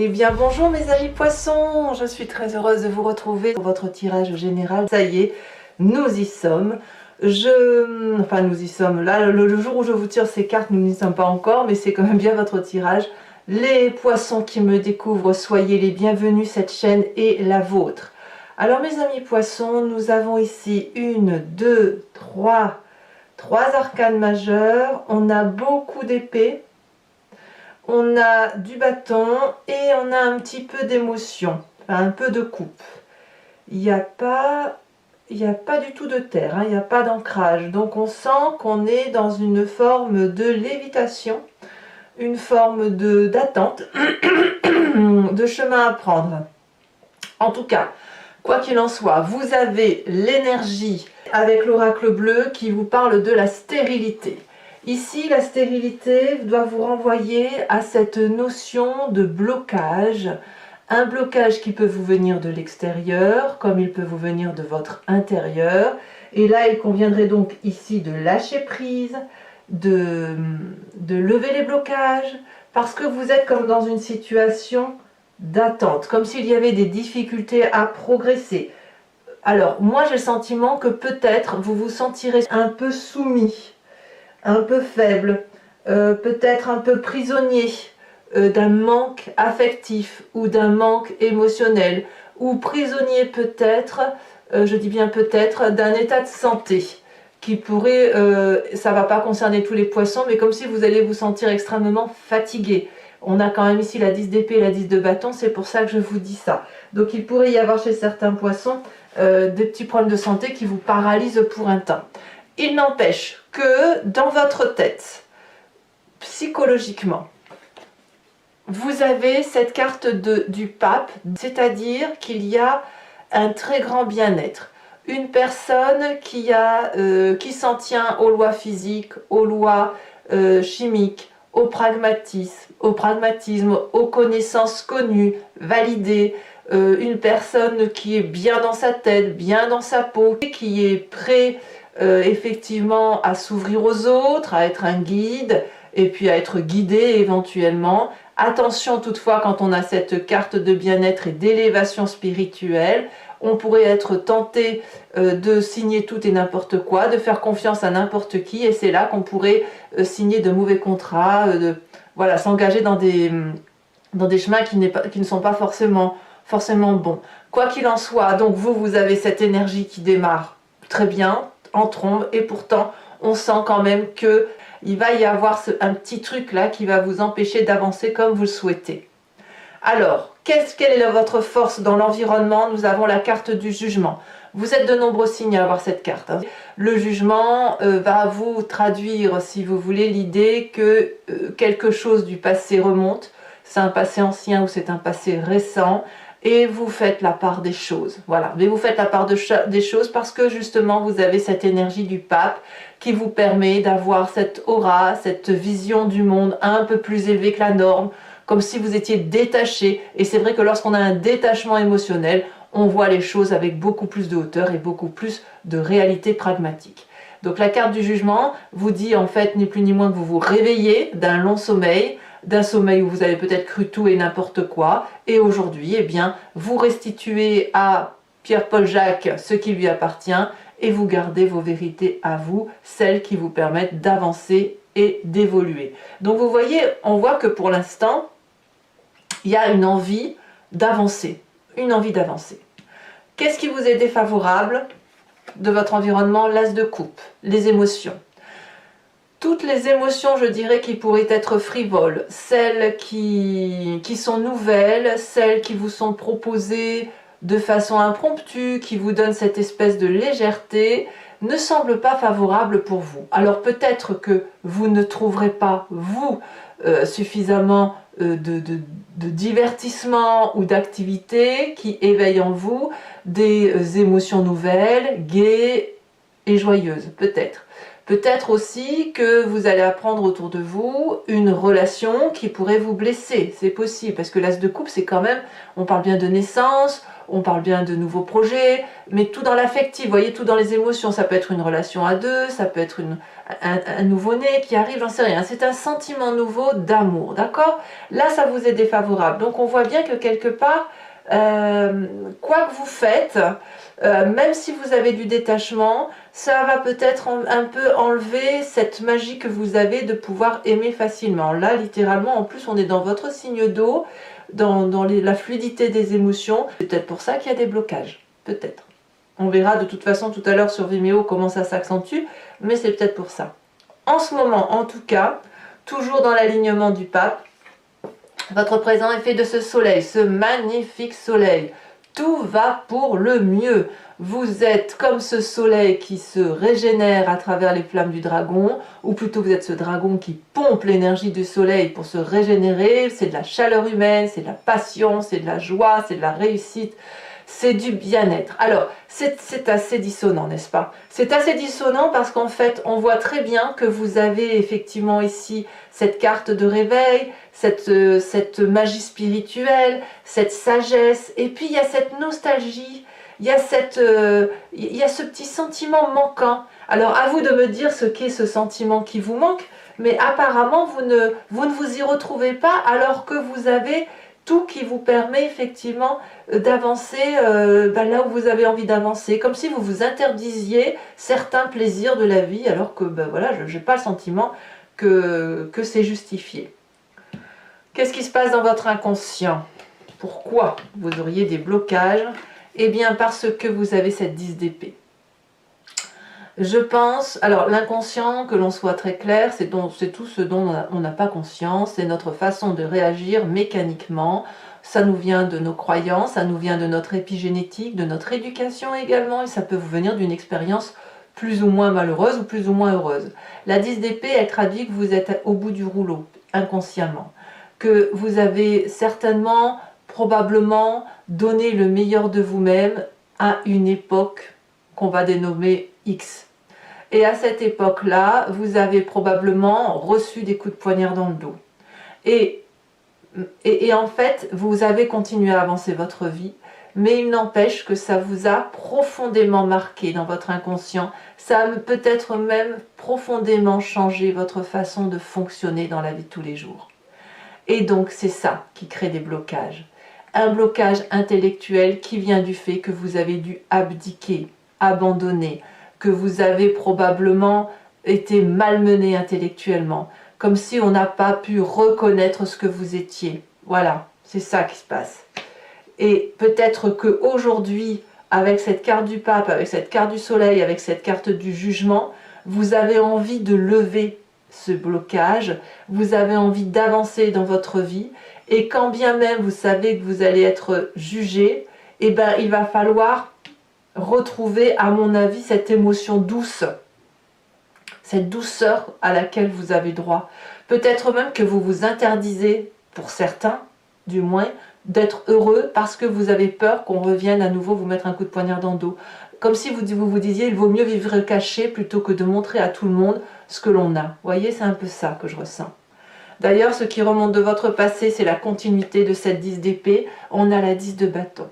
Eh bien bonjour mes amis poissons, je suis très heureuse de vous retrouver pour votre tirage général. Ça y est, nous y sommes. Enfin nous y sommes, là le jour où je vous tire ces cartes, nous n'y sommes pas encore, mais c'est quand même bien votre tirage. Les poissons qui me découvrent, soyez les bienvenus, cette chaîne est la vôtre. Alors mes amis poissons, nous avons ici trois arcanes majeures, on a beaucoup d'épées. On a du bâton et on a un petit peu d'émotion, enfin un peu de coupe. Il n'y a pas du tout de terre, hein, il n'y a pas d'ancrage. Donc on sent qu'on est dans une forme de lévitation, une forme d'attente, de chemin à prendre. En tout cas, quoi qu'il en soit, vous avez l'énergie avec l'oracle bleu qui vous parle de la stérilité. Ici, la stérilité doit vous renvoyer à cette notion de blocage, un blocage qui peut vous venir de l'extérieur, comme il peut vous venir de votre intérieur. Et là, il conviendrait donc ici de lâcher prise, de lever les blocages, parce que vous êtes comme dans une situation d'attente, comme s'il y avait des difficultés à progresser. Alors, moi j'ai le sentiment que peut-être vous vous sentirez un peu soumis, un peu faible, peut-être un peu prisonnier d'un manque affectif ou d'un manque émotionnel, ou prisonnier peut-être, je dis bien peut-être, d'un état de santé qui pourrait, ça ne va pas concerner tous les poissons, mais comme si vous allez vous sentir extrêmement fatigué. On a quand même ici la 10 d'épée et la 10 de bâton, c'est pour ça que je vous dis ça. Donc il pourrait y avoir chez certains poissons des petits problèmes de santé qui vous paralysent pour un temps. Il n'empêche que dans votre tête, psychologiquement, vous avez cette carte du pape, c'est-à-dire qu'il y a un très grand bien-être. Une personne qui s'en tient aux lois physiques, aux lois chimiques, au pragmatisme, aux connaissances connues, validées, une personne qui est bien dans sa tête, bien dans sa peau, qui est prêt effectivement à s'ouvrir aux autres, à être un guide, et puis à être guidé éventuellement. Attention toutefois, quand on a cette carte de bien-être et d'élévation spirituelle, on pourrait être tenté de signer tout et n'importe quoi, de faire confiance à n'importe qui, et c'est là qu'on pourrait signer de mauvais contrats, voilà, s'engager dans des chemins qui ne sont pas forcément bons. Quoi qu'il en soit, donc vous avez cette énergie qui démarre très bien, en trombe, et pourtant on sent quand même que il va y avoir un petit truc là qui va vous empêcher d'avancer comme vous le souhaitez. Alors, quelle est votre force dans l'environnement? Nous avons la carte du jugement. Vous êtes de nombreux signes à avoir cette carte. Hein. Le jugement va vous traduire, si vous voulez, l'idée que quelque chose du passé remonte. C'est un passé ancien ou c'est un passé récent. Et vous faites la part des choses. Voilà, mais vous faites la part des choses parce que justement vous avez cette énergie du pape qui vous permet d'avoir cette aura, cette vision du monde un peu plus élevée que la norme, comme si vous étiez détaché. Et c'est vrai que lorsqu'on a un détachement émotionnel, on voit les choses avec beaucoup plus de hauteur et beaucoup plus de réalité pragmatique. Donc la carte du jugement vous dit en fait ni plus ni moins que vous vous réveillez d'un long sommeil, d'un sommeil où vous avez peut-être cru tout et n'importe quoi, et aujourd'hui, eh bien, vous restituez à Pierre-Paul Jacques ce qui lui appartient, et vous gardez vos vérités à vous, celles qui vous permettent d'avancer et d'évoluer. Donc vous voyez, on voit que pour l'instant, il y a une envie d'avancer, Qu'est-ce qui vous est défavorable de votre environnement? L'as de coupe, les émotions. Toutes les émotions, je dirais, qui pourraient être frivoles, celles qui sont nouvelles, celles qui vous sont proposées de façon impromptue, qui vous donnent cette espèce de légèreté, ne semblent pas favorables pour vous. Alors peut-être que vous ne trouverez pas, vous, suffisamment de divertissement ou d'activité qui éveillent en vous des émotions nouvelles, gaies et joyeuses, peut-être. Peut-être aussi que vous allez apprendre autour de vous une relation qui pourrait vous blesser. C'est possible, parce que l'as de coupe, c'est quand même, on parle bien de naissance, on parle bien de nouveaux projets, mais tout dans l'affectif, vous voyez, tout dans les émotions. Ça peut être une relation à deux, ça peut être un nouveau-né qui arrive, j'en sais rien. C'est un sentiment nouveau d'amour, d'accord? Là, ça vous est défavorable. Donc, on voit bien que quelque part, quoi que vous faites, même si vous avez du détachement, ça va peut-être un peu enlever cette magie que vous avez de pouvoir aimer facilement. Là, littéralement, en plus, on est dans votre signe d'eau, dans la fluidité des émotions. C'est peut-être pour ça qu'il y a des blocages, peut-être. On verra de toute façon tout à l'heure sur Vimeo comment ça s'accentue, mais c'est peut-être pour ça. En ce moment, en tout cas, toujours dans l'alignement du pape, votre présent est fait de ce soleil, ce magnifique soleil. Tout va pour le mieux. Vous êtes comme ce soleil qui se régénère à travers les flammes du dragon, ou plutôt vous êtes ce dragon qui pompe l'énergie du soleil pour se régénérer. C'est de la chaleur humaine, c'est de la passion, c'est de la joie, c'est de la réussite, c'est du bien-être. Alors, c'est assez dissonant, n'est-ce pas? C'est assez dissonant parce qu'en fait, on voit très bien que vous avez effectivement ici cette carte de réveil, cette magie spirituelle, cette sagesse, et puis il y a cette nostalgie, il y a ce petit sentiment manquant. Alors, à vous de me dire ce qu'est ce sentiment qui vous manque, mais apparemment, vous ne vous y retrouvez pas alors que vous avez tout qui vous permet effectivement d'avancer là où vous avez envie d'avancer, comme si vous vous interdisiez certains plaisirs de la vie, alors que voilà, je n'ai pas le sentiment que c'est justifié. Qu'est-ce qui se passe dans votre inconscient? Pourquoi vous auriez des blocages? Eh bien parce que vous avez cette 10 d'épée. Je pense, alors l'inconscient, que l'on soit très clair, c'est tout ce dont on n'a pas conscience, c'est notre façon de réagir mécaniquement. Ça nous vient de nos croyances, ça nous vient de notre épigénétique, de notre éducation également, et ça peut vous venir d'une expérience plus ou moins malheureuse ou plus ou moins heureuse. La 10 d'épée, elle traduit que vous êtes au bout du rouleau, inconsciemment, que vous avez certainement, probablement, donné le meilleur de vous-même à une époque qu'on va dénommer X. Et à cette époque-là, vous avez probablement reçu des coups de poignard dans le dos. Et en fait, vous avez continué à avancer votre vie, mais il n'empêche que ça vous a profondément marqué dans votre inconscient. Ça a peut-être même profondément changé votre façon de fonctionner dans la vie de tous les jours. Et donc, c'est ça qui crée des blocages. Un blocage intellectuel qui vient du fait que vous avez dû abdiquer, abandonner, que vous avez probablement été malmené intellectuellement, comme si on n'a pas pu reconnaître ce que vous étiez. Voilà, c'est ça qui se passe. Et peut-être qu'aujourd'hui, avec cette carte du pape, avec cette carte du soleil, avec cette carte du jugement, vous avez envie de lever ce blocage, vous avez envie d'avancer dans votre vie, et quand bien même vous savez que vous allez être jugé, eh ben, il va falloir retrouver, à mon avis, cette émotion douce, cette douceur à laquelle vous avez droit. Peut-être même que vous vous interdisez, pour certains du moins, d'être heureux parce que vous avez peur qu'on revienne à nouveau vous mettre un coup de poignard dans le dos. Comme si vous disiez, il vaut mieux vivre caché plutôt que de montrer à tout le monde ce que l'on a. Vous voyez, c'est un peu ça que je ressens. D'ailleurs, ce qui remonte de votre passé, c'est la continuité de cette 10 d'épée. On a la 10 de bâton.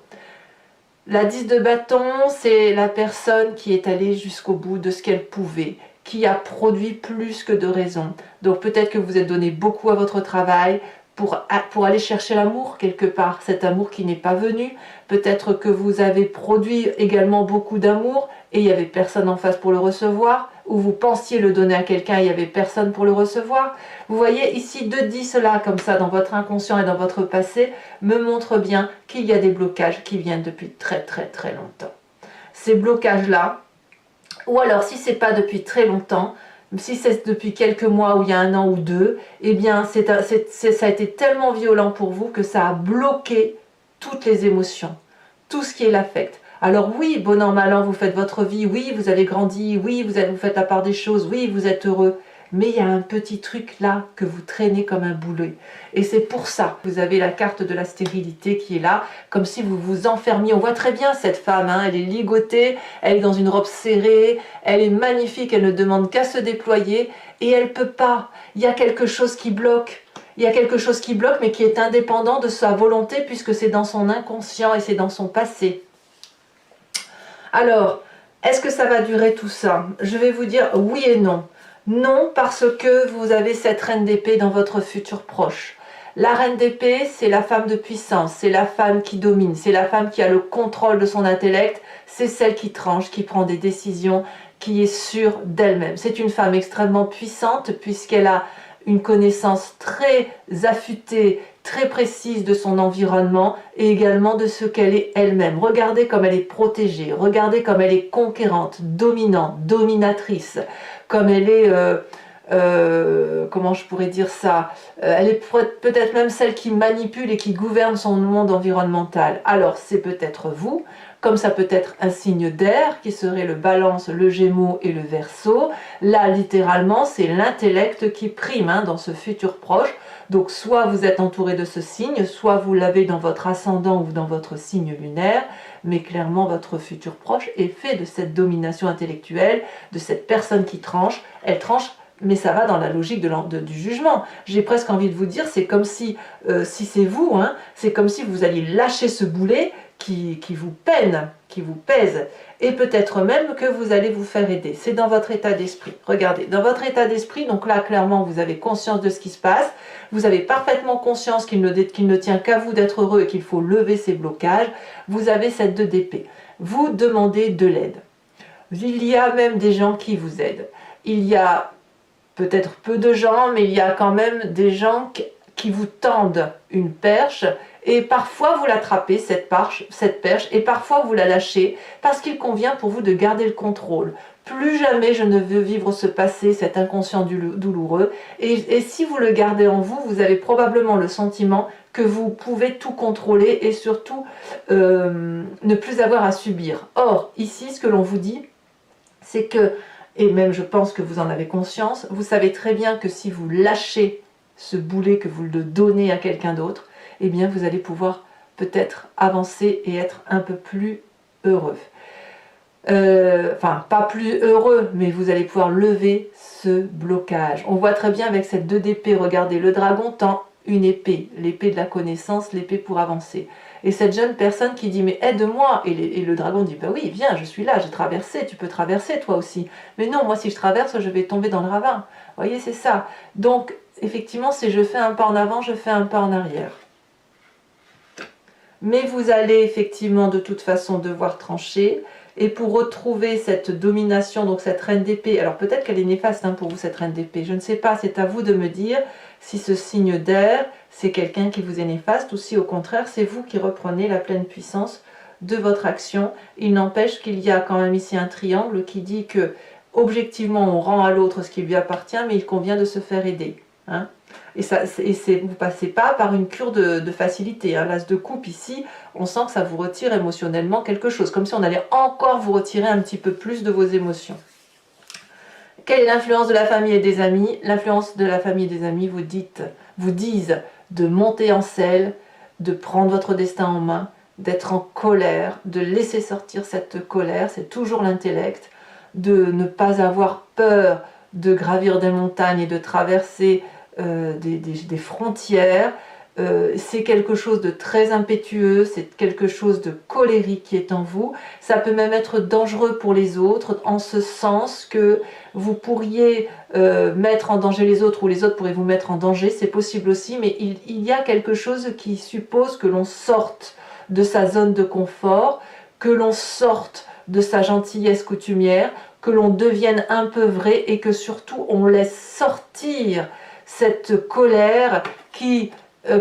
La 10 de bâton, c'est la personne qui est allée jusqu'au bout de ce qu'elle pouvait, qui a produit plus que de raison. Donc peut-être que vous êtes donné beaucoup à votre travail pour aller chercher l'amour quelque part, cet amour qui n'est pas venu. Peut-être que vous avez produit également beaucoup d'amour et il n'y avait personne en face pour le recevoir, ou vous pensiez le donner à quelqu'un et il n'y avait personne pour le recevoir. Vous voyez ici 2-10 là, comme ça, dans votre inconscient et dans votre passé, me montrent bien qu'il y a des blocages qui viennent depuis très très très longtemps. Ces blocages-là, ou alors si ce n'est pas depuis très longtemps, si c'est depuis quelques mois ou il y a 1 an ou 2, eh bien ça a été tellement violent pour vous que ça a bloqué toutes les émotions, tout ce qui est l'affect. Alors oui, bon an, mal an, vous faites votre vie, oui, vous avez grandi, oui, vous faites la part des choses, oui, vous êtes heureux, mais il y a un petit truc là que vous traînez comme un boulet. Et c'est pour ça que vous avez la carte de la stérilité qui est là, comme si vous vous enfermiez. On voit très bien cette femme, hein, elle est ligotée, elle est dans une robe serrée, elle est magnifique, elle ne demande qu'à se déployer, et elle ne peut pas. Il y a quelque chose qui bloque. Il y a quelque chose qui bloque, mais qui est indépendant de sa volonté, puisque c'est dans son inconscient et c'est dans son passé. Alors, est-ce que ça va durer tout ça? Je vais vous dire oui et non. Non, parce que vous avez cette reine d'épée dans votre futur proche. La reine d'épée, c'est la femme de puissance, c'est la femme qui domine, c'est la femme qui a le contrôle de son intellect, c'est celle qui tranche, qui prend des décisions, qui est sûre d'elle-même. C'est une femme extrêmement puissante puisqu'elle a une connaissance très affûtée, très précise de son environnement et également de ce qu'elle est elle-même. Regardez comme elle est protégée, regardez comme elle est conquérante, dominante, dominatrice, comme elle est, comment je pourrais dire ça, elle est peut-être même celle qui manipule et qui gouverne son monde environnemental. Alors c'est peut-être vous, comme ça peut être un signe d'air qui serait le Balance, le Gémeaux et le Verseau. Là littéralement c'est l'intellect qui prime hein, dans ce futur proche. Donc soit vous êtes entouré de ce signe, soit vous l'avez dans votre ascendant ou dans votre signe lunaire, mais clairement votre futur proche est fait de cette domination intellectuelle, de cette personne qui tranche. Elle tranche, mais ça va dans la logique du jugement. J'ai presque envie de vous dire, c'est comme si c'est vous, hein, c'est comme si vous alliez lâcher ce boulet qui vous peine, qui vous pèse, et peut-être même que vous allez vous faire aider. C'est dans votre état d'esprit. Regardez, dans votre état d'esprit, donc là, clairement, vous avez conscience de ce qui se passe, vous avez parfaitement conscience qu'il ne tient qu'à vous d'être heureux et qu'il faut lever ces blocages, vous avez cette 2 d'épée. Vous demandez de l'aide. Il y a même des gens qui vous aident. Il y a peut-être peu de gens, mais il y a quand même des gens qui vous tendent une perche, et parfois vous l'attrapez, cette perche, et parfois vous la lâchez, parce qu'il convient pour vous de garder le contrôle. Plus jamais je ne veux vivre ce passé, cet inconscient douloureux, et si vous le gardez en vous, vous avez probablement le sentiment que vous pouvez tout contrôler, et surtout ne plus avoir à subir. Or, ici, ce que l'on vous dit, c'est que, et même je pense que vous en avez conscience, vous savez très bien que si vous lâchez ce boulet, que vous le donnez à quelqu'un d'autre, eh bien vous allez pouvoir peut-être avancer et être un peu plus heureux. Enfin, pas plus heureux, mais vous allez pouvoir lever ce blocage. On voit très bien avec cette 2 d'épée, regardez, le dragon tend une épée, l'épée de la connaissance, l'épée pour avancer. Et cette jeune personne qui dit mais aide-moi, et le dragon dit bah oui viens, je suis là, j'ai traversé, tu peux traverser toi aussi. Mais non, moi si je traverse je vais tomber dans le ravin. Vous voyez, c'est ça. Donc effectivement c'est je fais un pas en avant, je fais un pas en arrière. Mais vous allez effectivement de toute façon devoir trancher, et pour retrouver cette domination, donc cette reine d'épée, alors peut-être qu'elle est néfaste hein, pour vous cette reine d'épée, je ne sais pas, c'est à vous de me dire si ce signe d'air, c'est quelqu'un qui vous est néfaste, ou si au contraire c'est vous qui reprenez la pleine puissance de votre action. Il n'empêche qu'il y a quand même ici un triangle qui dit que objectivement on rend à l'autre ce qui lui appartient, mais il convient de se faire aider. Hein. Et vous ne passez pas par une cure de facilité. Hein. L'as de coupe ici, on sent que ça vous retire émotionnellement quelque chose, comme si on allait encore vous retirer un petit peu plus de vos émotions. Quelle est l'influence de la famille et des amis? L'influence de la famille et des amis vous disent de monter en selle, de prendre votre destin en main, d'être en colère, de laisser sortir cette colère, c'est toujours l'intellect, de ne pas avoir peur de gravir des montagnes et de traverser des frontières. C'est quelque chose de très impétueux, c'est quelque chose de colérique qui est en vous. Ça peut même être dangereux pour les autres, en ce sens que vous pourriez mettre en danger les autres, ou les autres pourraient vous mettre en danger, c'est possible aussi, mais il y a quelque chose qui suppose que l'on sorte de sa zone de confort, que l'on sorte de sa gentillesse coutumière, que l'on devienne un peu vrai, et que surtout on laisse sortir cette colère qui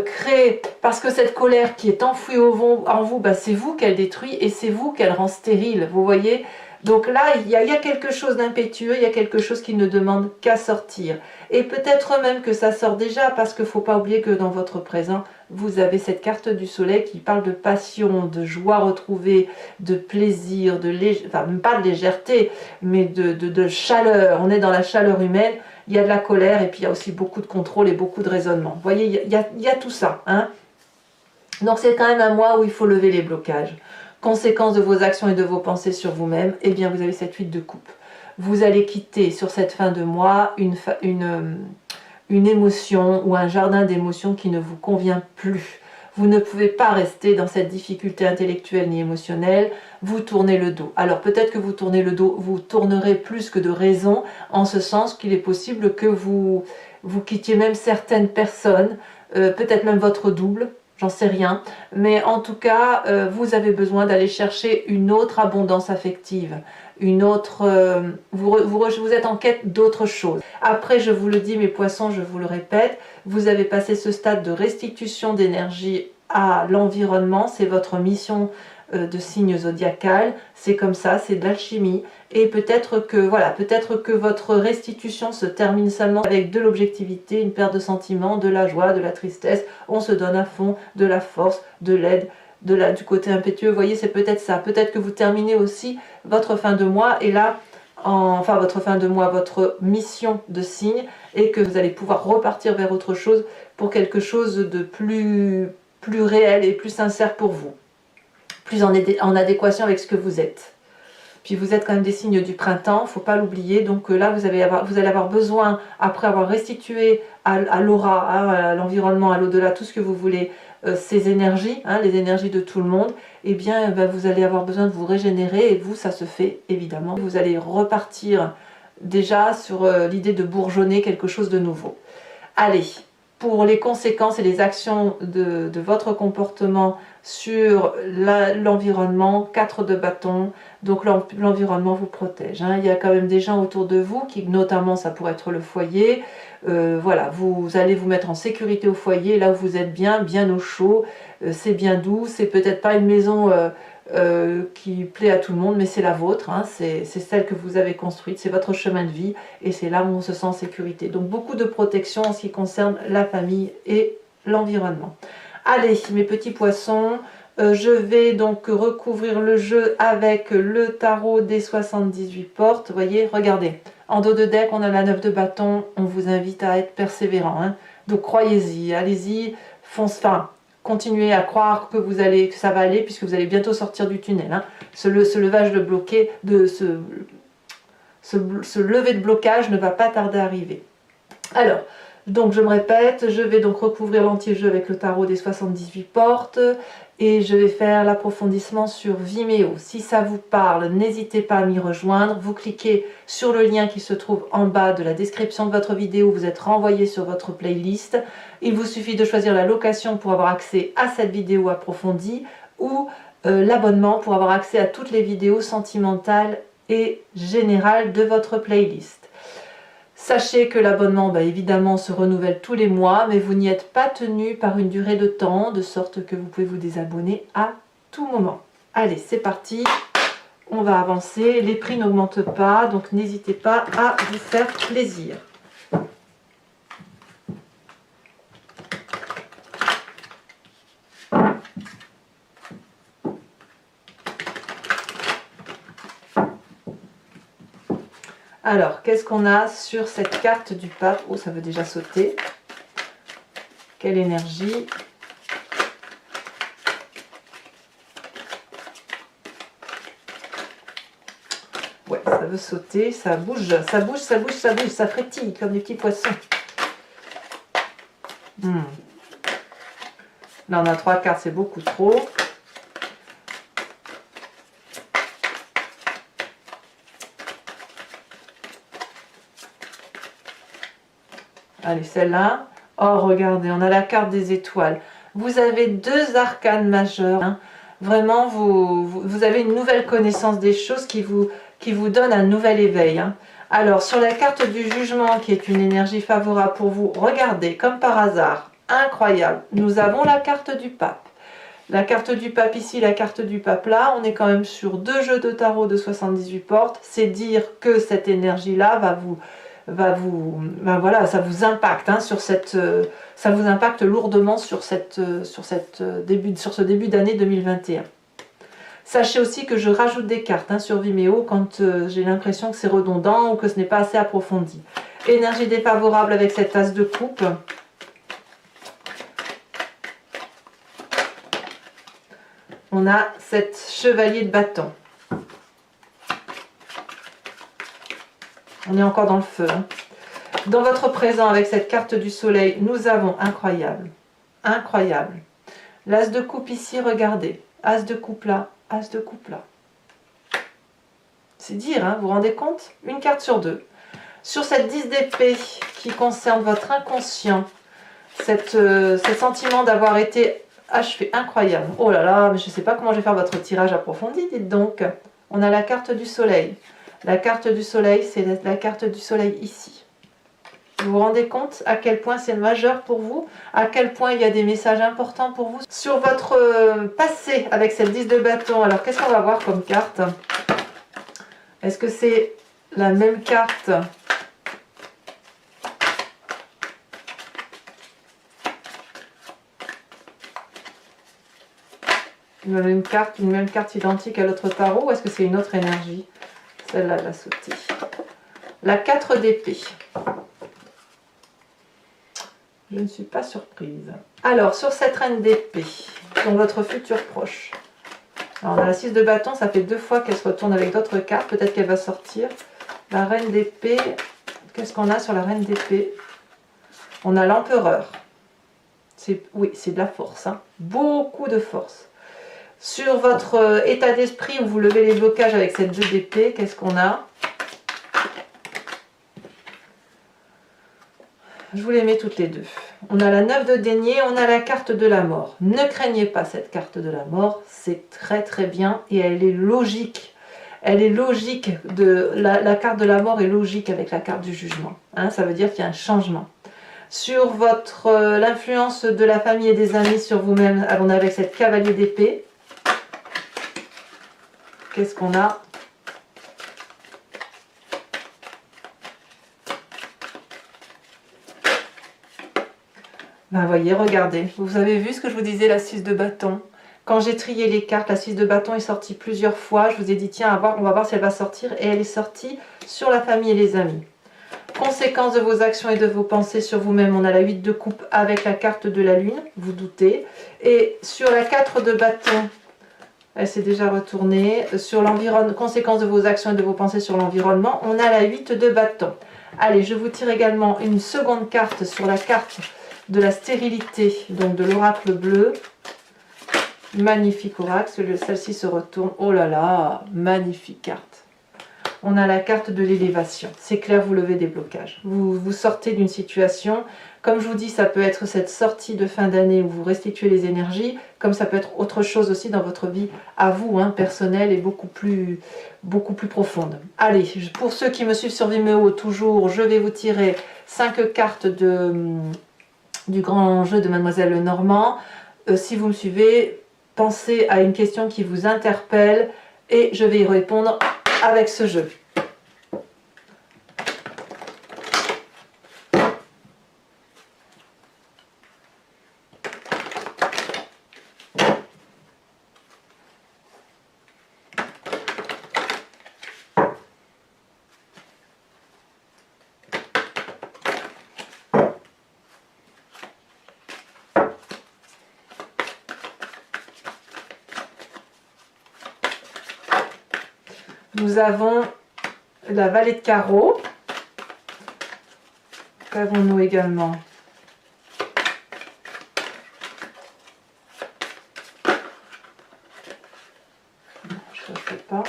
crée, parce que cette colère qui est enfouie en vous, bah, c'est vous qu'elle détruit et c'est vous qu'elle rend stérile, vous voyez. Donc là, il y a quelque chose d'impétueux, il y a quelque chose qui ne demande qu'à sortir. Et peut-être même que ça sort déjà, parce qu'il ne faut pas oublier que dans votre présent, vous avez cette carte du soleil qui parle de passion, de joie retrouvée, de plaisir, enfin même pas de légèreté, mais de chaleur. On est dans la chaleur humaine, il y a de la colère et puis il y a aussi beaucoup de contrôle et beaucoup de raisonnement. Vous voyez, il y a tout ça. Hein. Donc c'est quand même un mois où il faut lever les blocages. Conséquence de vos actions et de vos pensées sur vous-même, eh bien vous avez cette 8 de coupe. Vous allez quitter sur cette fin de mois une émotion ou un jardin d'émotions qui ne vous convient plus. Vous ne pouvez pas rester dans cette difficulté intellectuelle ni émotionnelle, vous tournez le dos. Alors peut-être que vous tournez le dos, vous tournerez plus que de raison, en ce sens qu'il est possible que vous quittiez même certaines personnes, peut-être même votre double, j'en sais rien, mais en tout cas, vous avez besoin d'aller chercher une autre abondance affective, une autre, vous êtes en quête d'autre chose. Après, je vous le dis, mes poissons, je vous le répète, vous avez passé ce stade de restitution d'énergie à l'environnement, c'est votre mission de signe zodiacal, c'est comme ça, c'est de l'alchimie, et peut-être que voilà, peut-être que votre restitution se termine seulement avec de l'objectivité, une perte de sentiments, de la joie, de la tristesse, on se donne à fond, de la force, de l'aide, du côté impétueux, vous voyez, c'est peut-être ça, peut-être que vous terminez aussi votre fin de mois, et là, enfin votre fin de mois, votre mission de signe, et que vous allez pouvoir repartir vers autre chose, pour quelque chose de plus réel et plus sincère pour vous, plus en adéquation avec ce que vous êtes. Puis vous êtes quand même des signes du printemps, il ne faut pas l'oublier. Donc là, vous allez avoir besoin, après avoir restitué à l'aura, hein, à l'environnement, à l'au-delà, tout ce que vous voulez, ces énergies, hein, les énergies de tout le monde, eh bien vous allez avoir besoin de vous régénérer, et vous, ça se fait évidemment. Vous allez repartir déjà sur l'idée de bourgeonner quelque chose de nouveau. Allez, pour les conséquences et les actions de votre comportement sur l'environnement, 4 de bâton, donc l'environnement vous protège. Hein. Il y a quand même des gens autour de vous, qui notamment ça pourrait être le foyer, voilà, vous allez vous mettre en sécurité au foyer, là où vous êtes bien au chaud, c'est bien doux, c'est peut-être pas une maison qui plaît à tout le monde, mais c'est la vôtre, hein, c'est celle que vous avez construite, c'est votre chemin de vie, et c'est là où on se sent en sécurité. Donc beaucoup de protection en ce qui concerne la famille et l'environnement. Allez, mes petits poissons, je vais donc recouvrir le jeu avec le tarot des 78 portes. Vous voyez, regardez, en dos de deck, on a la 9 de bâton, on vous invite à être persévérant. Hein. Donc croyez-y, allez-y, continuez à croire que ça va aller, puisque vous allez bientôt sortir du tunnel. Hein. Ce levage de bloqué, ce lever de blocage ne va pas tarder à arriver. Alors, donc je me répète, je vais donc recouvrir l'anti-jeu avec le tarot des 78 portes, et je vais faire l'approfondissement sur Vimeo. Si ça vous parle, n'hésitez pas à m'y rejoindre. Vous cliquez sur le lien qui se trouve en bas de la description de votre vidéo, vous êtes renvoyé sur votre playlist. Il vous suffit de choisir la location pour avoir accès à cette vidéo approfondie, ou l'abonnement pour avoir accès à toutes les vidéos sentimentales et générales de votre playlist. Sachez que l'abonnement, évidemment, se renouvelle tous les mois, mais vous n'y êtes pas tenu par une durée de temps, de sorte que vous pouvez vous désabonner à tout moment. Allez, c'est parti, on va avancer. Les prix n'augmentent pas, donc n'hésitez pas à vous faire plaisir. Alors, qu'est-ce qu'on a sur cette carte du pape? Oh, ça veut déjà sauter. Quelle énergie! Ouais, ça veut sauter, ça bouge, ça bouge, ça bouge, ça bouge, ça frétille comme des petits poissons. Là, on a 3 cartes, c'est beaucoup trop. Allez, celle-là. Oh, regardez, on a la carte des étoiles. Vous avez 2 arcanes majeurs. Hein. Vraiment, vous avez une nouvelle connaissance des choses qui vous donne un nouvel éveil. Hein. Alors, sur la carte du jugement, qui est une énergie favorable pour vous, regardez, comme par hasard, incroyable, nous avons la carte du pape. La carte du pape ici, la carte du pape là, on est quand même sur 2 jeux de tarot de 78 portes. C'est dire que cette énergie-là voilà, ça vous impacte, hein, ça vous impacte lourdement sur ce début d'année 2021. Sachez aussi que je rajoute des cartes, hein, sur Vimeo quand j'ai l'impression que c'est redondant ou que ce n'est pas assez approfondi. Énergie défavorable avec cette as de coupe. On a cette chevalier de bâton. On est encore dans le feu. Hein. Dans votre présent, avec cette carte du soleil, nous avons incroyable. Incroyable. L'as de coupe ici, regardez. As de coupe là, as de coupe là. C'est dire, hein, vous vous rendez compte? Une carte sur deux. Sur cette 10 d'épée qui concerne votre inconscient, ce sentiment d'avoir été achevé, incroyable. Oh là là, mais je ne sais pas comment je vais faire votre tirage approfondi, dites donc. On a la carte du soleil. La carte du soleil, c'est la carte du soleil ici. Vous vous rendez compte à quel point c'est majeur pour vous? À quel point il y a des messages importants pour vous? Sur votre passé avec cette 10 de bâton, alors qu'est-ce qu'on va voir comme carte? Est-ce que c'est la même carte? Une même carte identique à l'autre tarot, ou est-ce que c'est une autre énergie? Celle-là, la sautée. La 4 d'épée. Je ne suis pas surprise. Alors, sur cette reine d'épée, dans votre futur proche. Alors, on a la 6 de bâton, ça fait 2 fois qu'elle se retourne avec d'autres cartes. Peut-être qu'elle va sortir. La reine d'épée, qu'est-ce qu'on a sur la reine d'épée? On a l'empereur. Oui, c'est de la force. Hein. Beaucoup de force. Sur votre état d'esprit où vous levez les blocages avec cette 2 d'épée, qu'est-ce qu'on a? Je vous les mets toutes les deux. On a la 9 de denier, on a la carte de la mort. Ne craignez pas cette carte de la mort, c'est très très bien et elle est logique. Elle est logique, la carte de la mort est logique avec la carte du jugement. Hein, ça veut dire qu'il y a un changement. Sur l'influence de la famille et des amis sur vous-même, on a avec cette cavalier d'épée. Qu'est-ce qu'on a? Ben voyez, regardez. Vous avez vu ce que je vous disais, la 6 de bâton. Quand j'ai trié les cartes, la 6 de bâton est sortie plusieurs fois. Je vous ai dit, tiens, on va voir si elle va sortir. Et elle est sortie sur la famille et les amis. Conséquence de vos actions et de vos pensées sur vous-même, on a la 8 de coupe avec la carte de la lune, vous doutez. Et sur la 4 de bâton, elle s'est déjà retournée. Sur l'environnement, conséquence de vos actions et de vos pensées sur l'environnement, on a la 8 de bâton. Allez, je vous tire également une seconde carte sur la carte de la stérilité, donc de l'oracle bleu. Magnifique oracle, celle-ci se retourne. Oh là là, magnifique carte. On a la carte de l'élévation. C'est clair, vous levez des blocages. Vous sortez d'une situation. Comme je vous dis, ça peut être cette sortie de fin d'année où vous restituez les énergies, comme ça peut être autre chose aussi dans votre vie à vous, hein, personnelle et beaucoup plus profonde. Allez, pour ceux qui me suivent sur Vimeo, toujours, je vais vous tirer 5 cartes du grand jeu de Mademoiselle Lenormand. Si vous me suivez, pensez à une question qui vous interpelle et je vais y répondre avec ce jeu. Nous avons la vallée de carreaux. Qu'avons-nous également? Non, je ne sais pas.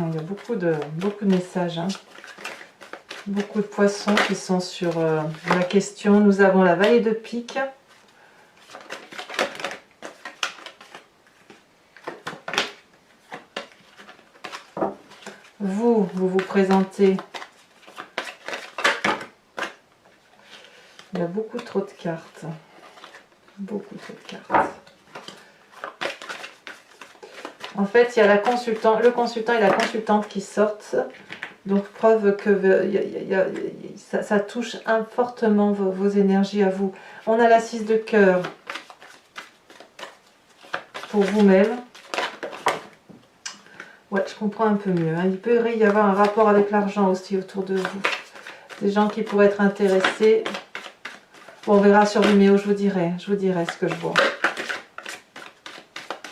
Il y a beaucoup de messages, hein. Beaucoup de poissons qui sont sur la question. Nous avons la vallée de pique. Vous vous présentez. Il y a beaucoup trop de cartes. Beaucoup trop de cartes. En fait, il y a le consultant et la consultante qui sortent. Donc, preuve que ça touche fortement vos énergies à vous. On a la 6 de cœur pour vous-même. Ouais, je comprends un peu mieux. Hein. Il peut y avoir un rapport avec l'argent aussi autour de vous. Des gens qui pourraient être intéressés. Bon, on verra sur Vimeo, je vous dirai ce que je vois.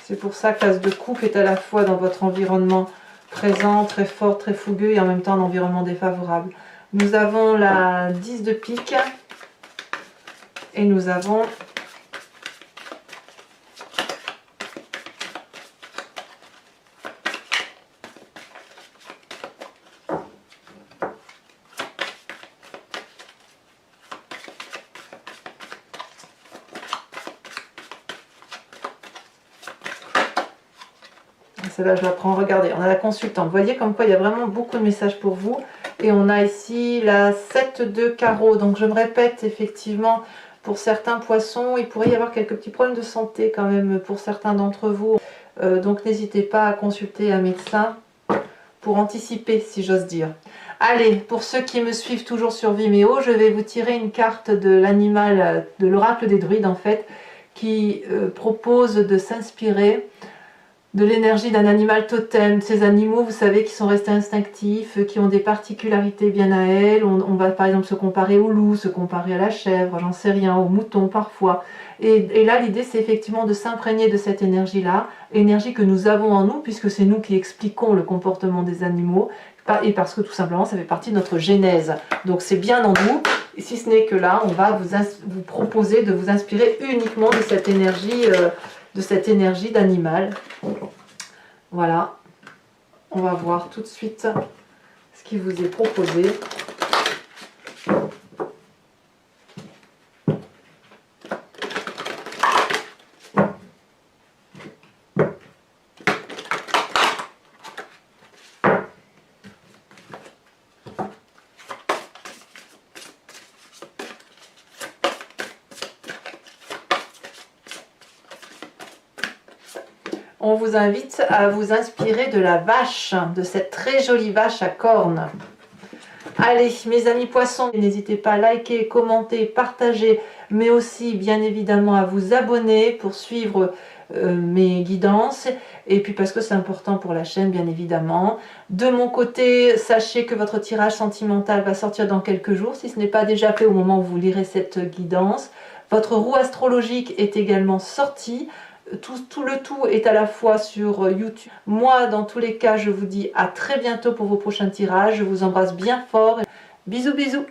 C'est pour ça que l'as de coupe est à la fois dans votre environnement présent, très fort, très fougueux et en même temps un environnement défavorable. Nous avons la 10 de pique et nous avons celle-là, je la prends. Regardez, on a la consultante. Vous voyez comme quoi il y a vraiment beaucoup de messages pour vous. Et on a ici la 7 de carreau. Donc je me répète, effectivement, pour certains poissons, il pourrait y avoir quelques petits problèmes de santé quand même pour certains d'entre vous. Donc n'hésitez pas à consulter un médecin pour anticiper, si j'ose dire. Allez, pour ceux qui me suivent toujours sur Vimeo, je vais vous tirer une carte de l'animal, de l'oracle des druides en fait, qui propose de s'inspirer de l'énergie d'un animal totem, ces animaux, vous savez, qui sont restés instinctifs, qui ont des particularités bien à elles. On va par exemple se comparer au loup, se comparer à la chèvre, j'en sais rien, au mouton parfois. Et là, l'idée, c'est effectivement de s'imprégner de cette énergie-là, énergie que nous avons en nous, puisque c'est nous qui expliquons le comportement des animaux, et parce que tout simplement, ça fait partie de notre genèse. Donc c'est bien en nous, et si ce n'est que là, on va vous proposer de vous inspirer uniquement de cette énergie d'animal. Voilà, on va voir tout de suite ce qui vous est proposé. On vous invite à vous inspirer de la vache, de cette très jolie vache à cornes. Allez, mes amis poissons, n'hésitez pas à liker, commenter, partager, mais aussi bien évidemment à vous abonner pour suivre mes guidances, et puis parce que c'est important pour la chaîne, bien évidemment. De mon côté, sachez que votre tirage sentimental va sortir dans quelques jours, si ce n'est pas déjà fait au moment où vous lirez cette guidance. Votre roue astrologique est également sortie. Tout le tout est à la fois sur YouTube. Moi, dans tous les cas, je vous dis à très bientôt pour vos prochains tirages. Je vous embrasse bien fort. Bisous, bisous.